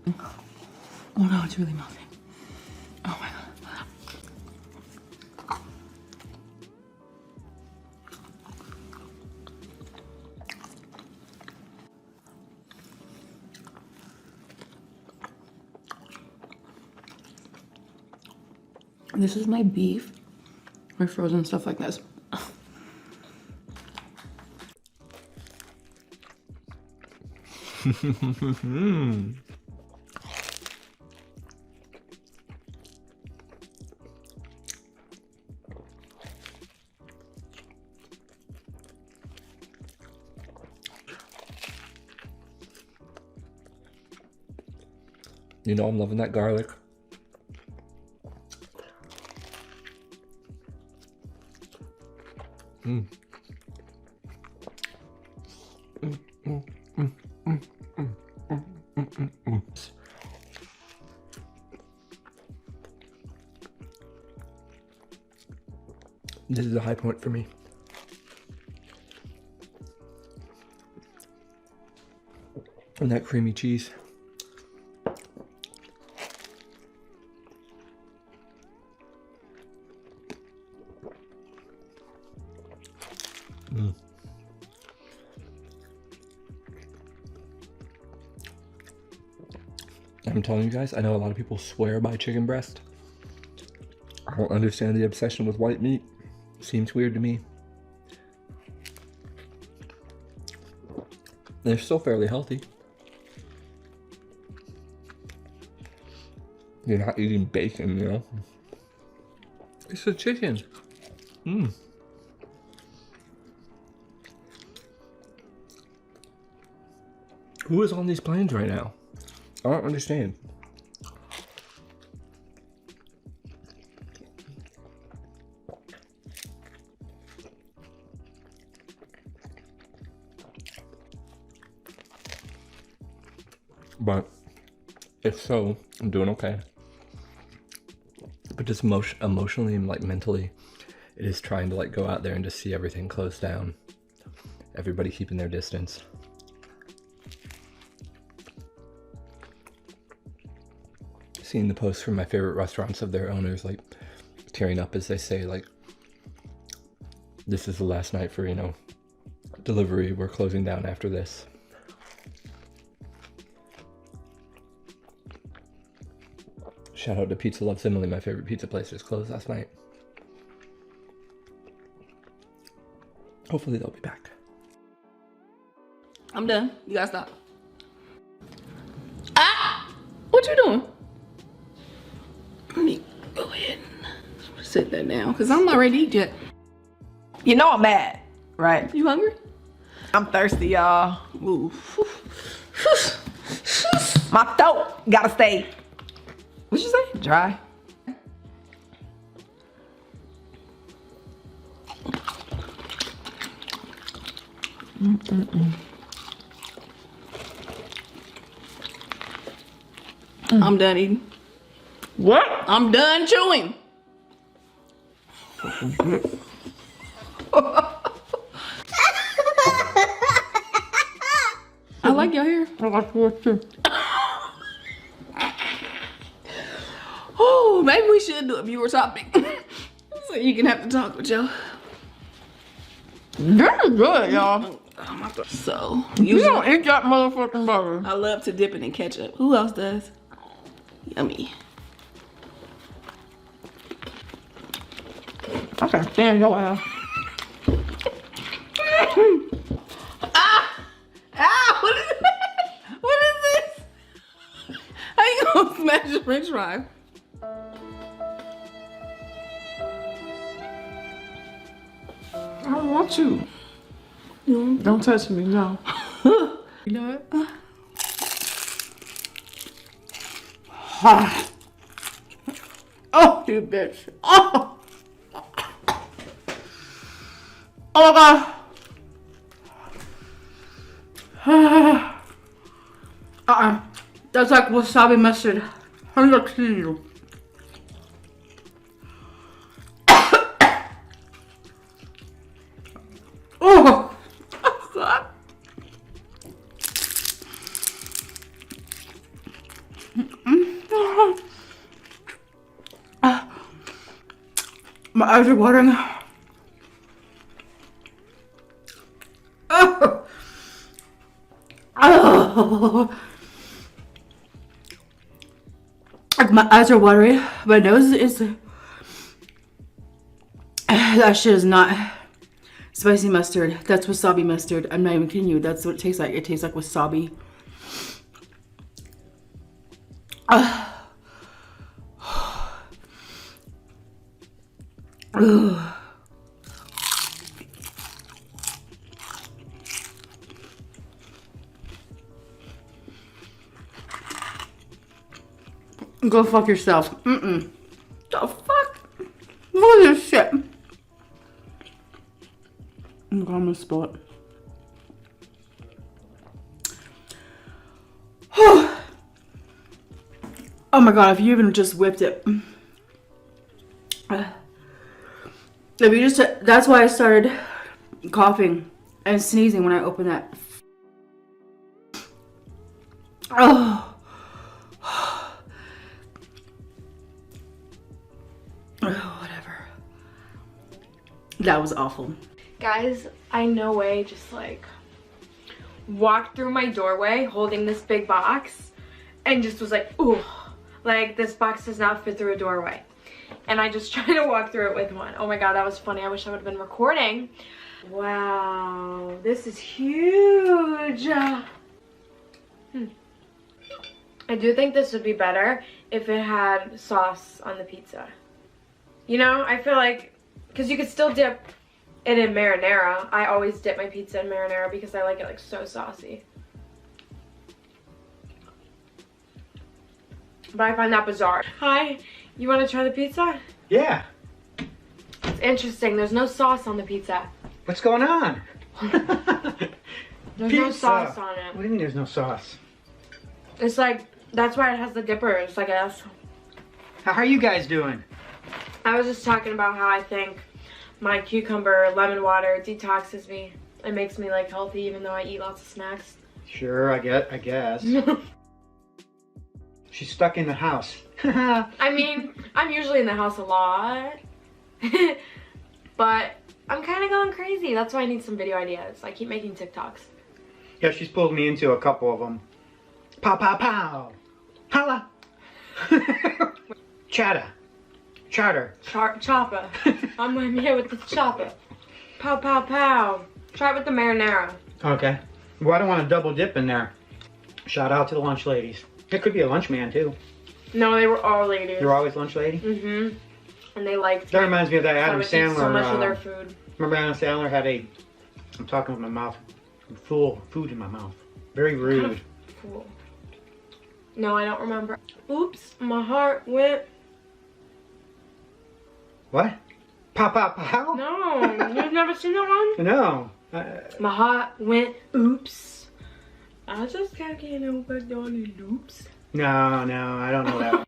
Oh no, it's really melting. Oh my god. This is my beef. My frozen stuff like this. You know I'm loving that garlic. This is a high point for me. And that creamy cheese. I'm telling you guys, I know a lot of people swear by chicken breast. I don't understand the obsession with white meat. Seems weird to me. They're still fairly healthy. You're not eating bacon, you know? It's a chicken. Who is on these planes right now? I don't understand. But if so, I'm doing okay. But just emotionally and like mentally, it is trying to like go out there and just see everything close down. Everybody keeping their distance. Seeing the posts from my favorite restaurants of their owners like tearing up as they say like, this is the last night for, you know, delivery. We're closing down after this. Shout out to Pizza Loves Emily, my favorite pizza place, just closed last night. Hopefully they'll be back. I'm done. You gotta stop. Ah! What you doing? Let me go ahead and sit that down because I'm not ready to eat yet. You know I'm mad, right? You hungry? I'm thirsty, y'all. Ooh. My throat gotta stay. What'd you say? Dry. I'm done eating. What? I'm done chewing. I like your hair. I like yours too. Oh, maybe we should do a viewer topic. So you can have to talk with Joe. This is good, y'all. Oh, my God. So, You don't eat that motherfucking butter. I love to dip it in ketchup. Who else does? Yummy. I can't stand your ass. Ah! What is that? What is this? How you gonna smash a french fry? I don't want you. Don't touch me, no. You know it? Oh, you bitch. Oh! Oh my god. That's like wasabi mustard. 100 kilo. Oh! God. My eyes are watering. Oh. Oh. Like my eyes are watery. My nose is. That shit is not spicy mustard. That's wasabi mustard. I'm not even kidding you. That's what it tastes like. It tastes like wasabi. Go fuck yourself. The fuck? Look at this shit. I'm gonna spill it. Oh my god, if you even just whipped it. If you just, that's why I started coughing and sneezing when I opened that. Oh. Whatever. That was awful. Guys, I no way just like walked through my doorway holding this big box and just was like, ooh, like this box does not fit through a doorway. And I just tried to walk through it with one. Oh my god, that was funny. I wish I would have been recording. Wow, this is huge. I do think this would be better if it had sauce on the pizza. You know, I feel like, because you could still dip it in marinara. I always dip my pizza in marinara because I like it like so saucy. But I find that bizarre. Hi, you want to try the pizza? Yeah. It's interesting. There's no sauce on the pizza. What's going on? There's no sauce on it. What do you mean there's no sauce? It's like, that's why it has the dippers, I guess. How are you guys doing? I was just talking about how I think my cucumber lemon water detoxes me. It makes me like healthy even though I eat lots of snacks. Sure, I guess. She's stuck in the house. I mean, I'm usually in the house a lot. But I'm kind of going crazy. That's why I need some video ideas. I keep making TikToks. Yeah, she's pulled me into a couple of them. Pow, pow, pow. Holla. Chatter. Chopper. I'm here with the chopper. Pow, pow, pow. Try it with the marinara. Okay. Well, I don't want to double dip in there. Shout out to the lunch ladies. It could be a lunch man, too. No, they were all ladies. They were always lunch lady? Mm-hmm. And they liked That reminds me of that Adam Sandler. So much of their food. Remember Adam Sandler had a... I'm talking with my mouth full food in my mouth. Very rude. Cool. No, I don't remember. Oops, my heart went... What? Pow, pow, pow? No, you've never seen that one? No. My heart went oops. I just can't get no good on it, oops. No, I don't know that one.